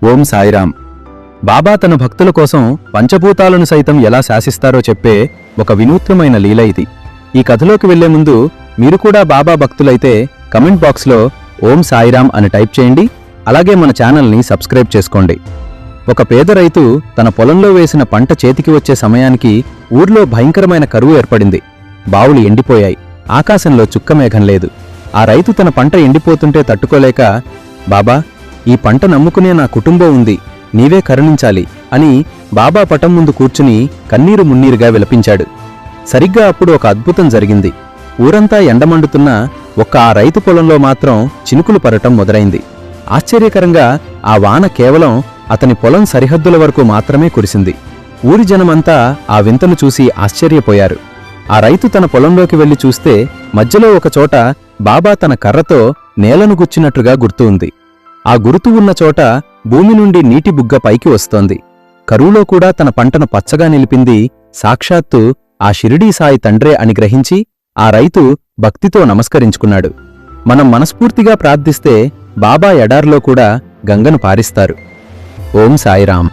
ఓం సాయిరాం. బాబా తన భక్తుల కోసం పంచభూతాలను సైతం ఎలా శాసిస్తారో చెప్పే ఒక వినూత్నమైన లీల ఇది. ఈ కథలోకి వెళ్లే ముందు మీరు కూడా బాబా భక్తులైతే కమెంట్ బాక్స్లో ఓం సాయిరాం అని టైప్ చేయండి. అలాగే మన ఛానల్ని సబ్స్క్రైబ్ చేసుకోండి. ఒక పేద రైతు తన పొలంలో వేసిన పంట చేతికి వచ్చే సమయానికి ఊర్లో భయంకరమైన కరువు ఏర్పడింది. బావులు ఎండిపోయాయి. ఆకాశంలో చుక్కమేఘం లేదు. ఆ రైతు తన పంట ఎండిపోతుంటే తట్టుకోలేక, బాబా, ఈ పంట నమ్ముకునే నా కుటుంబం ఉంది, నీవే కరుణించాలి అని బాబా పటం ముందు కూర్చుని కన్నీరు మున్నీరుగా విలపించాడు. సరిగ్గా అప్పుడు ఒక అద్భుతం జరిగింది. ఊరంతా ఎండమండుతున్నా ఆ రైతు పొలంలో మాత్రం చినుకులు పడటం మొదలైంది. ఆశ్చర్యకరంగా ఆ వాన కేవలం అతని పొలం సరిహద్దుల వరకు మాత్రమే కురిసింది. ఊరి జనమంతా ఆ వింతను చూసి ఆశ్చర్యపోయారు. ఆ రైతు తన పొలంలోకి వెళ్లి చూస్తే మధ్యలో ఒకచోట బాబా తన కర్రతో నేలను గుచ్చినట్లుగా గుర్తు ఉంది. ఆ గురుతు ఉన్న చోట భూమి నుండి నీటి బుగ్గ పైకి వస్తోంది. కరువులో కూడా తన పంటను పచ్చగా నిలిపింది సాక్షాత్తు ఆ షిరిడీ సాయి తండ్రే అని గ్రహించి ఆ రైతు భక్తితో నమస్కరించుకున్నాడు. మనం మనస్ఫూర్తిగా ప్రార్థిస్తే బాబా ఎడార్లో కూడా గంగను పారిస్తారు. ఓం సాయిరాం.